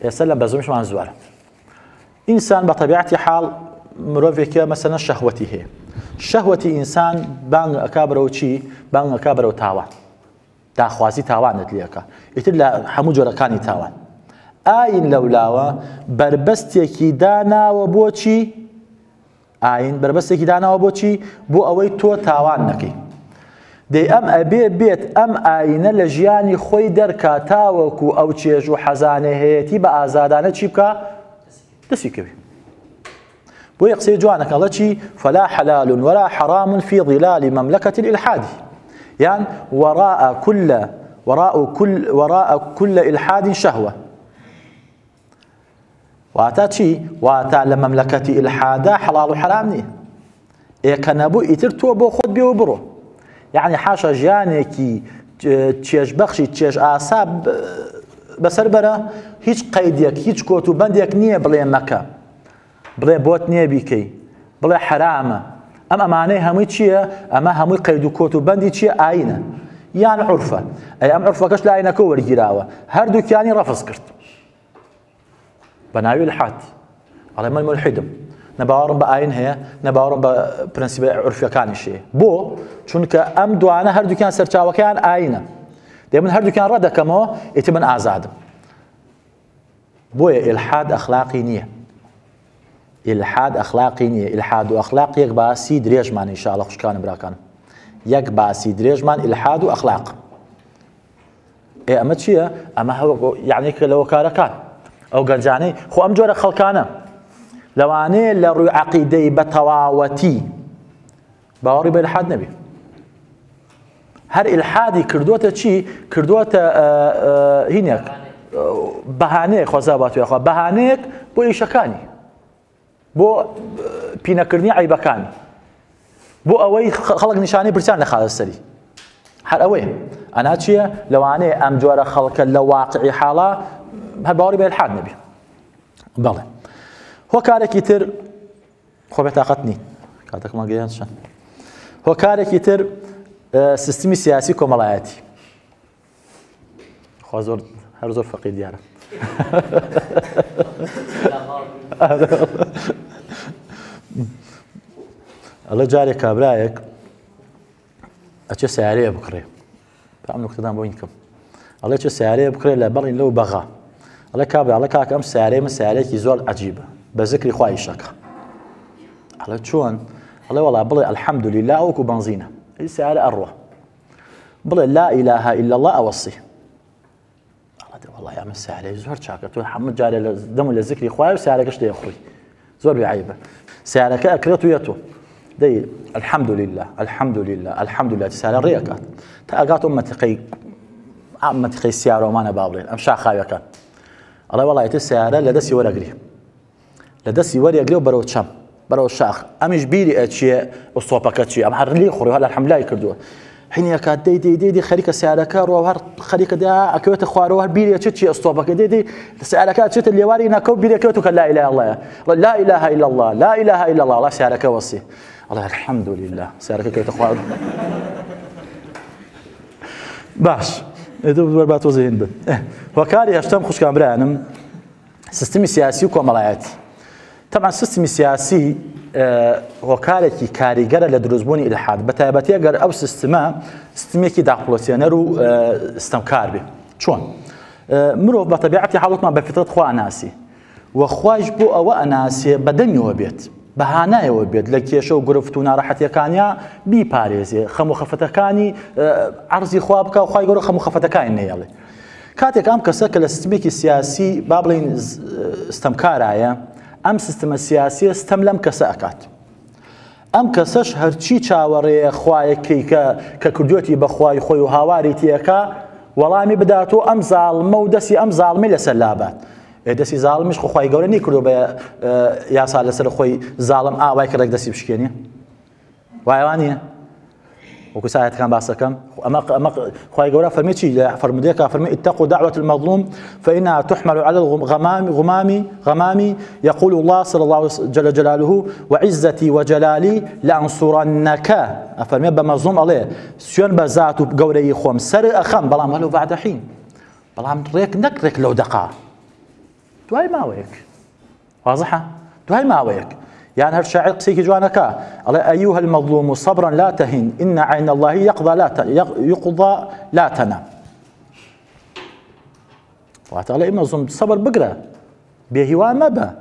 ئێستا لە بەزمشمان زوارە. ئینسان بە تەبیعەتی حاڵ مرۆڤێکە مەسەلەن شەهوەتی هەیە. شەهوەتی ئینسان بانگ ئەکا بەرەو چی؟ بانگ ئەکا بەرەو تاوان. داخوازی تاوانت لێەکە. ئیتر لە هەموو جۆرەکانی تاوان. ئاین لەولاوە بربەستێکی داناوە بۆ چی؟ ئاین بربەستێکی داناوە بۆ چی؟ بۆ ئەوەی تۆ تاوان نەکەی. دەی ئەم ئەبێ بێت ئەم ئاینە لە ژیانی خۆی دەرکا تاوەکو ئەو چێژ و حەزانەهەیەتی بە ئازادانە چی بکە؟ دەستی کەوێ. بۆیە قسەی جوانەکە ئەڵە چی؟ فەلا حەلال وەلا حەرام فی ظلال مەملەکەت الإلحاد. يعني وراء كل إلحاد شهوة. واتا چی؟ واتا لمملكة إلحادا حلال و حرام نیه. ئێکە نەبوو ئیتر تۆ بۆ خۆت بێ و بڕۆ. يعني حاشا ژیانێکی چێژ بەخشی چێژ ئاسا بەسەر بەرە هیچ قەیدێک هیچ کۆتوبەندێک نییە بڵێ مەکە، بڵێ بۆت نییە بیکەی، بڵێ حرامە. ئەم ئەمانەی هەمووی چییە؟ ئەمە هەمووی قەید و کۆتوبەندی چییە؟ ئاینە یان عورفە. ئەی ئەم عورفەکەش لە ئاینەکە وەرگیراوە، هەردووکیانی ڕەفز کرد بە ناوی ئیلحاد. ئەڵێ من مولحیدم، نەباوەڕم بە ئاین هەیە، نەباوەڕم بە پرەنسیبە عورفیەکانیش هەیە. بۆ؟ چونکە ئەم دوانە هەردووکیان سەرچاوەکەیان ئاینە. دەی من هەردووکیان ڕەدەکەمەوە، ئیتر من ئازادم. بۆیە ئیلحاد ئەخلاقی نییە. ئیلحاد ئەخلاقی نییە. ئیلحاد و ئەخلاق یەک باسی درێژمان ئینشاءڵڵا خوشکانم براکانم. یەک باسی درێژمان ئیلحاد و ئەخلاق. ئەمە چییە؟ ئەمە یعنی کە لە هۆکارەکان ئەو گەنجانەی خۆ ئەم جۆرە خەڵکانە لەوانەیە لە ڕووی عەقیدەی بە تەواوەتی باوەڕی بە ئیلحاد نەبێ. هەر ئیلحادی کردووەتە چی؟ کردووەتە هینێک بەهانەیەک خۆزا باتوێخوا بەهانەیەک بۆ ئیشەکانی، بۆ پینەکردنی عیبەکانی. بۆ ئەوەی خەڵک نیشانەی پرسیان لە خالە سەری هەر ئەوەیە ئەنا چییە لەوانەیە ئەم جۆرە خەڵکە لە واقعی حاڵە هەر باوەڕی بە ئیلحاد نەبی بەڵێ هۆکارێکی تر خۆ بێ تاقەت نی کاتێکمان گەیان چەند هۆکارێکی تر سیستمی سیاسی کۆمەڵایەتی خوا زۆر هەر زۆر فەقیر دیارە ئەڵێ جارێک کابرایەک ئەچێ سیارەیە بکڕێ ئەم نوکتەدان بۆ ئینکەم ئەڵێ چێ سیارەیە بکڕێ لە بەڵین لەو بەغا ئەڵێ کابرا ئەڵێ کاکە ئەم سیارەیە من سیارەیەکی زۆر عەجیبە بە زیکری خوای شەکە ئەڵێ چۆن ئەڵێ وەڵا بڵێ الحەمدولله وەکو بەنزینە ئەی سیارە ئەڕوە بڵێ لا إله إلا الله ئەوەسی ئەڵێ وەڵا ئەمە سیارەی زۆر چاکە تۆ هەموو جارێ دەمو لە زیکری خوای و سیارەکەش دەیەخوڕی زۆر بێعیبە سیارەکە ئەکرێت و یەتۆ دەی الحەمدولله الحەمدولله الحەمدولله سیارە ڕێەکات تا ئەگاتۆ مەتیقەی سیارۆمانە با بڵێن ئەم شاخاویەکان ئەڵێ وەڵا ئێتر سیارە لە دەستی وەرەگری لە دەستی وەرەگری و بەرەو چەم بەرەو شاخ ئەمیش بیری ئەچیە ئۆستۆپەکە چیە ئەم هەر لێ خوڕی هەر الحەمدولای کردووە حینی کات دەی خەریکە سیارەکە ڕۆ هەر خەریکە دا ئەکەوێتە خوارەوە هەر بیری ئەچێت چی ئۆستۆپەکە دەی سیارەکە ئەچێتە لێواری نەکەوت بیرەکەوێت کە لا إله إلا الله لا إله إلا الله لا إله إلا الله وڵا سیارەکە وەسی الله الحەمدولله سیارەکە کەوتە خوار باش وەربات وەزەهێن بن هۆکاری هەشتەم خوشکان برایانم سیستمی سیاسی و کۆمەڵایەتی طبعا سیستمی سیاسی هۆکارێکی کاریگەرە لە دروستبوونی ئیلحاد بە تایبەتی ئەگەر ئەو سیستمە سیستمێکی داخڵۆسیێنەر و ستەمکار بێ چۆن مرۆڤ بە تەبیعەتی حاڵەتمان بە فیترەت خوا ئەناسی و خوایش بۆ ئەوە ئەناسێ بەدەمیەوە بێت بەهانایەوە بێت لە کێشە و گرفت و ناڕەحەتیەکانیان بیپارێزێ خەم و خەفەتەکانی عەرزی خوا بکە و خوای گەورە خەم و خەفەتەکانی نەیەڵێ کاتێک ئەم کەسە کە لە سیستمێکی سیاسی با بڵێن ستەمکارایە ئەم سیستمە سیاسیە ستەم لەم کەسە ئەکات ئەم کەسەش هەرچی چاوەڕێ خوایەکەی کە کردوێتی بە خوای خۆی و هاواری تێکە وەڵامی بداتەوە ئەم زاڵمە و دەستی ئەم زاڵمەی لەسەر لابات دەستی زاڵمیش خوای گەورە نەیکردووە بە یاسا لەسەر خۆی زاڵم ئاوای کە ڕێک دەستی بشکێنێ وایەوان نییە وەکو سایەتەکان باسەکەم ئەمە خوای گەورە فەرمی چی لە فەرمودەیەکە فەرمی اتقوا دعوة المظلوم فإنها تحمل على الغمام يقول الله صلى الله جل جلاله وعزتي وجلالي لأنصرنك أفرمي بمظلوم عليه سيون بزات گەورەی خۆم سەر ئەخەم بەڵام هەلو بعد حين بەڵام ڕێک نەکڕێک لەو دەقا دوای ماوەیەک واضحە دوای ماوەیەک يعني هر شاعر قسيكي جوانكا الله أيها المظلوم صبرا لا تهن إن عين الله يقضى لا تنام واتعالى مظلوم صبر بقرا بهوان مبا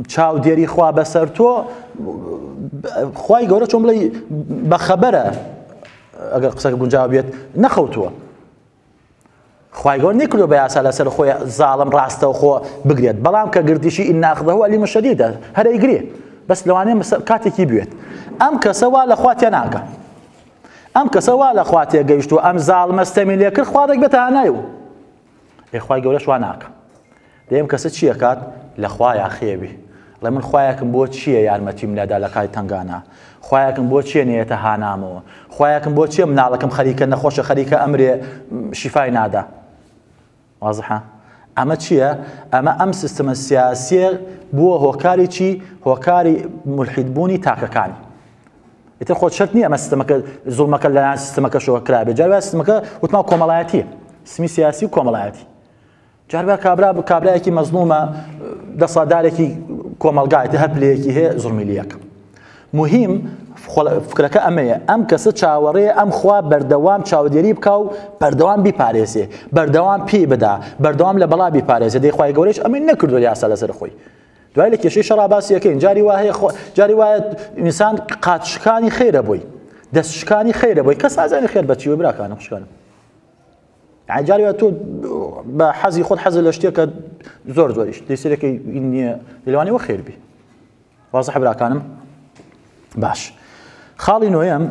چاو ديري خوا بسرتو خواي قولة چون بلي بخبره اگر قسك بنجابيت نخوتوا خواي قول نكردو بياسا لسر خويا ظالم راسته وخو بقريت بلام كقرديشي إن أخذه أليم شديدة هذا يقريه بس لو أنا كاتيكي بيوت أم كسوا لأخواتي ناقة أم كسوا لأخواتي جيشتو أم ظالم استميل يكر خواتك بتهانايو إخوائي قول شو ناقة دايم كست شيء كات لأخويا خيبي لمن خواياكم بوت شيء يعني متيم لا دالكاي تنغانا خواياكم بوت شيء نيتهانامو خواياكم بوت شيء منالكم خليك نخوش خليك أمري شفاي نادا واضحة أما چیە ئەمە ئەم سیستمە سیاسیە بووە هۆکاری چی هۆکاری ملحیدبوونی تاکەکانی ئیتر خۆت شەرت نییە ئەمە سیستمەکە زوڵمەکە لەلایەن سیستمەکەشەوە کرابێ جاربا سیستمەکە وتما کۆمەڵایەتیە سیستمی سیاسی و کۆمەڵایەتی جاربا کابرایەکی مەزلومە دەسەڵاتدارێکی کۆمەلگایەتی هەر پلەیەکی هەیە زوڵمیلیەکە مهم فکرەکە ئەمەیە ئەم کەسە چاوەڕێ ئەم خوا بەردەوام چاودێری بکە و بەردەوام بیپارێزێ بەردەوام پێی بدا بەردەوام لە بەڵا بیپارێزێ دەی خوای گەورەیش ئەمە نەکردو یاسا لەسەر خۆی دوای لە کێشەی شەڕا باسی یەکەین جاری وایە ئینسان قاچشکانی خێرە بووی دەستشکانی خێرە بووی کەس ئازانی خێر بە چیوە براکانم خوشکانم جاری وایە تۆ بە حەزی خۆت حەزت لە شتێکە زۆریش دەیسەرەکەی نییە لەوانەوە خێر بی واضح براکانم باش خاڵی نوێم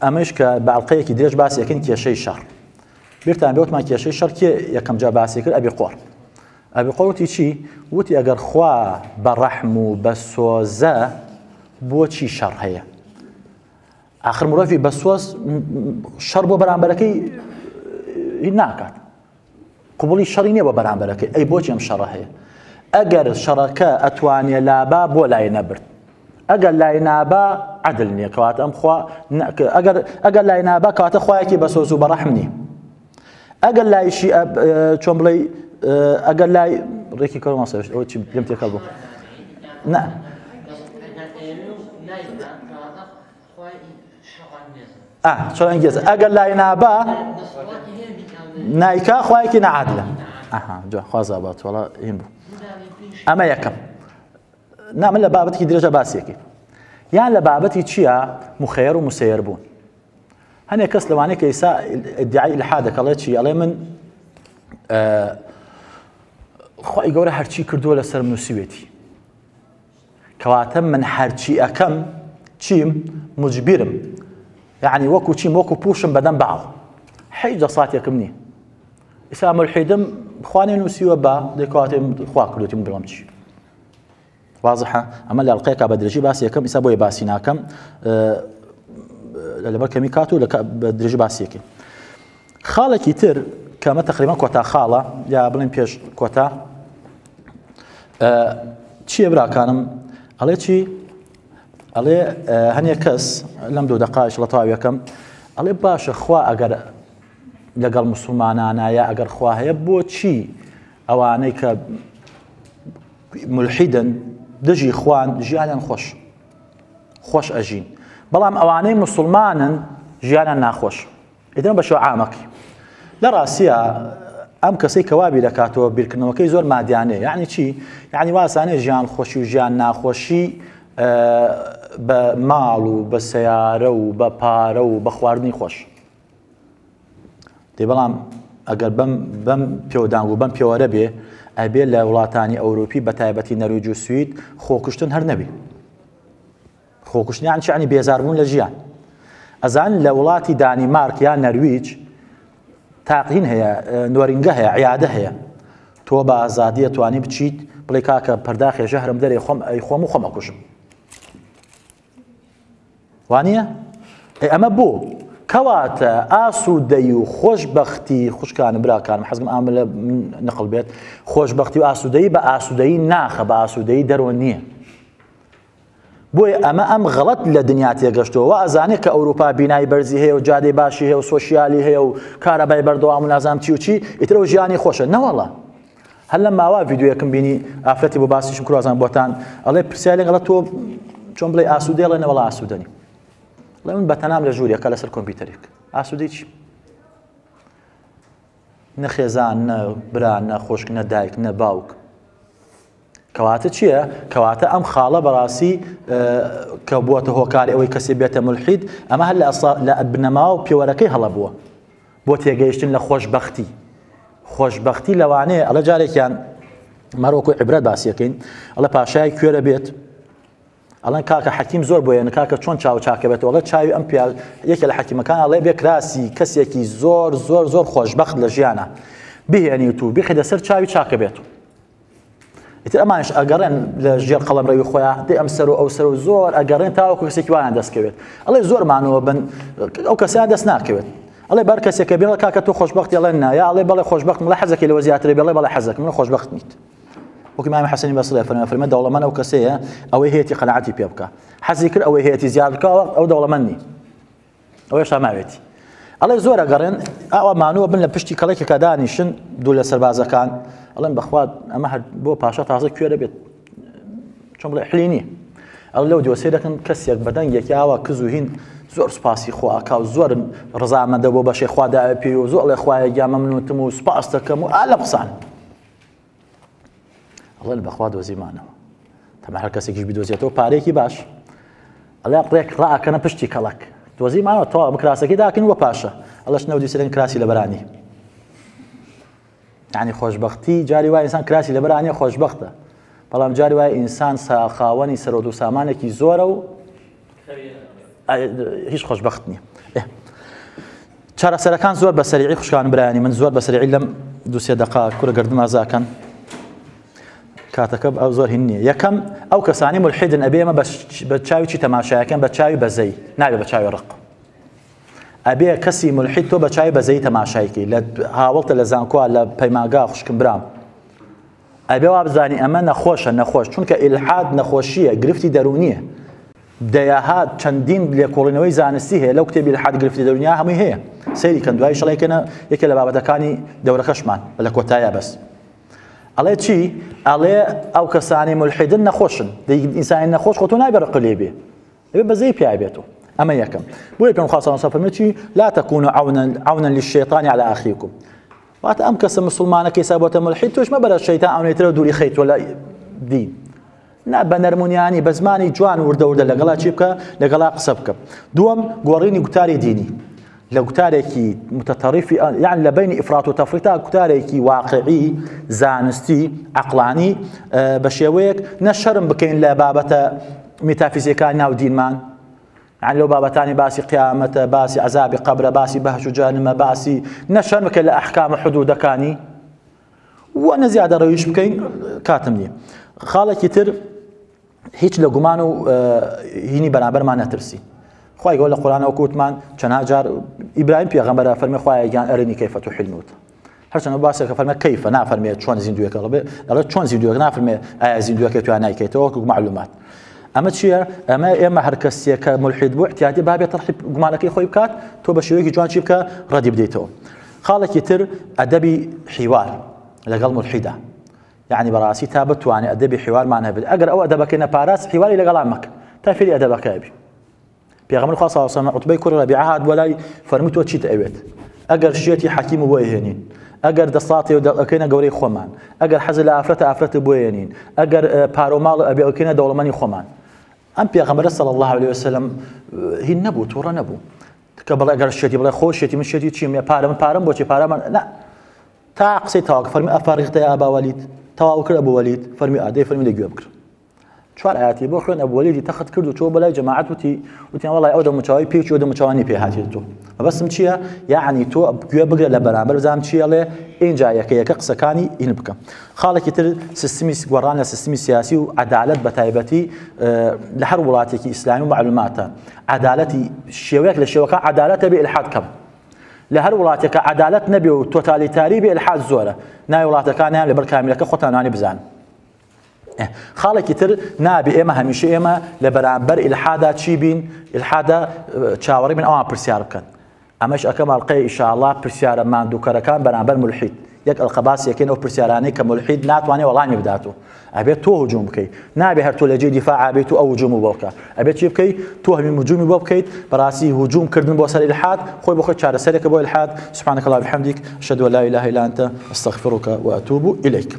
ئەمەش کە باڵقەیەکی درێژ باسی یەکەین کێشەی شەڕ بیرتان بێوتمان کێشەی شەڕ کێ یەکەم جا باسی کرد ئەبی قۆڕ وتی چی وتی ئەگەر خوا بە ڕەحم و بە سۆزە بۆچی شەڕ هەیە آخر مرۆڤی بەسۆز شەڕ بۆ بەرامبەرەکەی ناکات قبوڵی شەڕی نییە بۆ بەرامبەرەکەی ئەی بۆچی ئەم شەڕە هەیە ئەگەر شەڕەکە ئەتوانێت لابا بۆ لای نەبرد ئەگەر لای نابا عەدل نییە کەواتە ئەم خوا ئەگەر لای نابا کەواتە خوایەکی بەسۆز و بەڕەحم نییە ئەگەر لایشی چۆن بڵێ ئەگەر لای ڕێکی کەڵ ماسەوێت ئەوە چی لێم تێکەڵ بوو نه چۆن ئەنگێزە ئەگەر لای نابا نایکا خوایەکی نەعادلە جا خوازا بات وەڵا هین بوو ئەمە یەکەم نامن لە بابەتێکی درێژە باسیەکەی یان لە بابەتی چییە مخەیەر و مسەیەر بوون هەنێک کەس لەوانەیە کە ئێستا ئیدعای ئیلحاد دەکەڵێ چی ئەڵێ من خوای گەورە هەرچی کردووە لەسەر نووسیوێتی کەواتە من هەرچی ئەەکەم چیم مجبرم یعنی وەکو چیم وەکو پوشم بەدەم باو هیچ دەساتێکم نییە ئێستا ملحیدم خوانێ نووسیوە بە دەکەواتێ خوا کردوێتی من بڵام چی واضحە ئەمە لە ئەڵقەیەکا بە درێژی باسی یەکەم ئێستا بۆیە باسی ناکەم لەبەر کەمی کات و بە درێژی باسی یەکەم خاڵێکی تر کە ئەمە تەقریبەن کۆتا خاڵە یا بڵێن پێش کۆتا چییە براکانم ئەڵێ چی ئەڵێ هەنێک کەس لەم دوو دەقایش لە تەواو یەکەم ئەڵێ باشە خوا ئەگەر لەگەڵ موسڵمانانایە ئەگەر خوا هەیە بۆچی ئەوانەی کە ملحیدن دژی خوان ژیانیان خۆش ئەژین بەڵام ئەوانەی موسڵمانن ژیانیان ناخۆش ئیتر بە شێوە عامەکی لە ڕاستیە ئەم کەسەی کەوابی دەکاتەوە بیرکردنەوەکەی زۆر مادیانەیە یعنی چی یعنی واسانەیە ژیان خۆشی و ژیان ناخۆشی بە ماڵ و بە سەیارە و بە پارە و بە خواردنی خۆش دێ بەڵام ئەگەر بەم پێودان و بەم پێوەرە بێ ئەبێ لە وڵاتانی ئەوروپی بە تایبەتی نەرویج و سوید خۆکوشتن هەر نەبی خۆکوشتنیان چی عنی بێزاربوون لە ژیان ئەزان لە وڵاتی دانیمارک یان نەرویج تاقین هەیە نوەرینگە هەیە عیادە هەیە تۆ بە ئازادی ئەتوانی بچیت بڵێ کاکە پەرداخێ ژەهرم دەرێ خۆم و خۆم ئەکوشم وانییە ئەمە بۆ کەواتە ئاسوودەی و خۆشبەختی خوشکانە براکانم حەزم ئامە لە نقڵ بێت خۆشبەختی و ئاسوودەی بە ئاسوودەی ناخە بە ئاسوودەی دەرەوە نییە بۆیە ئەمە ئەم غەڵەت لە دنیا تێگەشتەوە ئەزانێت کە ئەوروپا بینای بەرزی هەیە و جادەی باشی هەیە و سۆشیالی هەیە و کارەبای بەردەوام و نازام چی و چی ئیترەوە ژیانی خۆشە نەوەڵە هەر لە ماوە ڤیدیۆیەکم بینی ئافرەتی بۆ باسیشم کوڕازان بۆتان ئەڵێ پرسیاری لەگەڵە تۆ چۆن بڵێ ئاسوودەی ئەڵێ نەوەڵا ئاسوودەنی لە من بەتەنام لە ژوورێکە لەسەر کۆمپیوتەرێک ئاسوودەی چی نە خێزان نە برا نە خوشک نە دایک نە باوک کەواتە چییە کەواتە ئەم خاڵە بەڕاستی کە بووەتە هۆکاری ئەوەی کەسێ بێتە مولحید ئەمە هەر لە بنەما و پێوەرەکەی هەڵە بووە بۆ تێگەیشتن لە خۆشبەختی لەوانەیە ئەڵە جارێکیان مەرۆکو عیبرەت باسیەکەین ئەڵە پاشای کوێرە بێت ئەڵەن کاکە حەکیم زۆر بۆیە کاکە چۆن چاو چاکە بێت ئەڵە چاوی ئەم یەکێ لە حەکیمەکان ئەڵێ بێ کراسی کەسێکی زۆر زۆر زۆر خۆشبەخت لە ژیانە بهێنیت و بخێدە سەر چاوی چاکە بێت ئیتر ئەمانش ئەگەڕێن لە ژێر قەڵەمڕەوی خۆیان دێ ئەم سەر و ئەو سەر و زۆر ئەگەڕێن تاوەکو کەسێکی وایان دەستکەوێت ئەڵێ زۆرمانەوە بن ئەو کەسیان دەست ناکەوێت ئەڵێ بەر کەسێکە بێڵە کاکە تۆ خۆشبەختی ئەڵێن نایە ئەڵێ بەڵێ خۆشبەخت مڵە حەزەکەی لەوە زیاترە بێڵێ بەڵێ حەزەکەم منە خۆشبەخت نیت وەکو ئیمام حەسەنی بەسری فەرمێ دەوڵەمەند ئەو کەسەیە ئەوەی هەیەی قەناعەتی پێ بکە حەزی کرد ئەوەی هەیەی زیاد بکەوە ئەو دەوڵەمەند نی ئەوەی شاماوێتی ئەڵێ زۆر ئەگەڕێن ئەوە مانووە بن لە پشتی کەڵێکێکە دانیشن دوو لە سەربازەکان ئەڵێن بەخوا ئەمە هەر بۆ پاشا تازە کوێرە بێت چۆن بڵێ حلی نییە ئەڵێ لەو دیوەسێ دەکەن کەسێک بەدەنگێکی ئاوا کز و هین زۆر سوپاسی خوا ئەکا و زۆر ڕزامەندە بۆ بەشەی خوا پێ و زۆر ئەڵێ خوایە گیان مەمنونتم و سوپاس دەکەم و ئا لە قسان ئەڵێن بەخوا دۆزیمانەوە تەمە هەر کەسێکیش بیدۆزێتەوە پارێکی باش ئەڵێ ڕێک ڕائەکەنە پشتی کەڵک دۆزیمانەوە تەواو ئەم کراسەکەی داکەین وە پاشە ئەڵەش نەودی سەرێن کراسی لە بەرانی یعنی خۆشبەختی جاری وای ئینسان کراسی لە بەرانیە خۆشبەختە بەڵام جاری وای ئینسان خاوەنی سەرۆت و سامانێکی زۆرە و هیچ خۆشبەخت نییە چارەسەرەکان زۆر بە سەریعی خوشکان برایانی من زۆر بە سەریعی لەم دوو سێ دەقا کوورە گردم ئازاکەن كاتەکە ئەو زۆر هین نییە. یەکەم ئەو کەسانی ملحیدن ئەبێ ئێمە بە چاوی تەماشایەکەن بە چاوی بەزەی نابێت بە چاوی ڕق. ئەبێ کەسی ملحید تۆ بە چاوی بەزەی تەماشایکەی لە هاوڵتە لە زانکۆ لە پەیمانگا خوشکم برام. ئەبێ وا بزانی ئەمە نەخۆشە نەخۆش چونکە ئیلحاد نەخۆشیە گرفتی دەرونیە. دەیاهات چەندین لێکۆڵینەوەی زانستی هەیە لەو کتێبی ئیلحاد گرفتی دەرونیا هەمووی هەیە. سەیری کەن دوای شەڵێکەنە یەکێ لە بابەتەکانی دەورەکەشمان لە کۆتایە بەس. ئەڵێ چی؟ ئەڵێ ئەو کەسانی ملحیدن نەخۆشن. ئینسانی نەخۆش خۆ تۆ نابێ ڕق لێ بێ. ئەبێ بەزەی پیای بێتەوە. ئەمە یەکەم. بۆیە پێغەمبەر صلی الله علیه و سلم فەرمووی لا تكونوا عونا للشيطان على اخيكم. واتە ئەم کەسە مسلمانەکەی سابۆتە ملحید تۆش مەبەرە شەیتان ئەوێترە دووری خەیتۆ لە دین. نا بە نەرمونیانی بە زمانی جوان وردە وردە لەگەڵا چی بکە لەگەڵا قسە بکە. دووەم گۆڕینی گوتاری دینی. لە گوتارێکی متتەڕیفی یعنی لە بینی ئیفرات و تەفریطا گوتارێکی واقعی زانستی عەقڵانی بە شێوەیەک نە شەرم بکەین لە بابەتە میتافیزیکانی ناو دینمان. يعني لو بابتاني باسي قيامته باسي عذاب قبره باسي بهش جهنم باسي نشان بك الاحكام حدود كاني وانا زياده رويش بكين كاتمني خالك يتر هيك لقمانو هيني برابر ما نترسي خويا يقول القران وكوتمان كان هاجر ابراهيم پیغمبر فرمي خويا كان ارني كيف تحل الموت هرچن باسه فرمي كيف نا فرمي شلون زيندوك الله شلون زيندوك نا فرمي زيندوك تو انا كيتو معلومات ئەمە چییە؟ ئەمە ئێمە هەر کەسێک کە ملحید بوو احتیاطی بابێت تەرحیب گومانەکەی خۆی بکات تۆ بە شێوەیەکی جوان چی بکە ڕەدی بدەیتەوە. خاڵێکی تر ئەدەبی حیوار لەگەڵ ملحیدا. یعنی بەڕاستی تا بتوانێت ئەدەبی حیوارمان هەبێت. ئەگەر ئەو ئەدەبەکەی نەپاراست حیواری لەگەڵان مەکە تا فێری ئەدەبەکەی بی. پێغەمبەر خوا صلی الله علیه و سلم عوتبەی کوڕی ڕەبیعە هات بۆ لای فەرمووی تۆ چیت ئەوێت؟ ئەگەر شێتی حەکیم بۆ هێنین، ئەگەر دەسڵاتی و دەکەینە گەورەی خۆمان، ئەگەر حەز لە ئافرەتە بۆ هێنین، ئەگەر پارۆماڵ ئەبێ ئەکەینە دەوڵەمەندی خۆمان. ئەم پێغەمبەر صلی الله علیه و سلم هین نەبوو تووڕە نەبوو کە بڵێ ئەگەر شێتی بڵێ خۆ شێتی من شێتی چیم پارەم بۆچی پارەمان نا تا قسەی تەواو فەرمی ئەفارغتە یا ئەبا وەلید تەواو کرد ئەبوو وەلید فەرمی ئادەی فەرمی لەگوێ بکرد. چوار ئاەتی بۆ خوێن ئەبوو وەلیدی تەخت کرد و چۆ بەلای جەماعەت وتیان وەڵای ئەو دەموچاوی پێچی و دەموچاوانی پێ هاتیت تۆ. مەبەستم چییە؟ یعنی تۆ گوێ بگرە لە بەرامبەر بزانم چی ئەڵێ اینجا یەکە قسەکانی ئین بکەم. خاڵێکی تر سیستمی گۆڕان لە سیستمی سیاسی و عەدالەت بە تایبەتی لە هەر وڵاتێکی ئیسلامی و معلوماتە عەدالەتی شێوەیەک لە شێوەکان عەدالەتە بێ ئیلحاد کەم. لە هەر وڵاتێکە عەدالەت نەبێ و تۆتالیتاری بێ ئیلحاد زۆرە. ناوی وڵاتەکانیان لەبەر کاملەکە خۆتانوانی بزانن. خاڵێکی تر نابێ ئێمە هەمیشە ئێمە لە بەرامبەر ئیلحادا چی بین؟ ئیلحادا چاوەڕی بن ئەوان پرسیار بکەن. ئەمەش ئەکەم ئەڵقەی ئینشاءالله پرسیارە ماندووکەرەکان بەرامبەر ملحید. یەک ئەڵقەباس یەکەین ئەو پرسیارانەی کە ملحید ناتوانێت وەڵامی بداتەوە. ئەبێت تۆ هجووم بکەیت. نابێ هەر تۆ لە جێی دیفاع بێت و ئەو هجووم بۆ بکە. ئەبێت چی بکەیت؟ تۆ هەمین هجوومی بۆ بکەیت بەڕاستی هجوومکردن بۆ سەر ئیلحاد خۆی بۆ خۆی چارەسەرێکە بۆ ئیلحاد. سبحانك اللهم وبحمدك أشهد أن لا إله إلا أنت أستغفرك وأتوب إليك.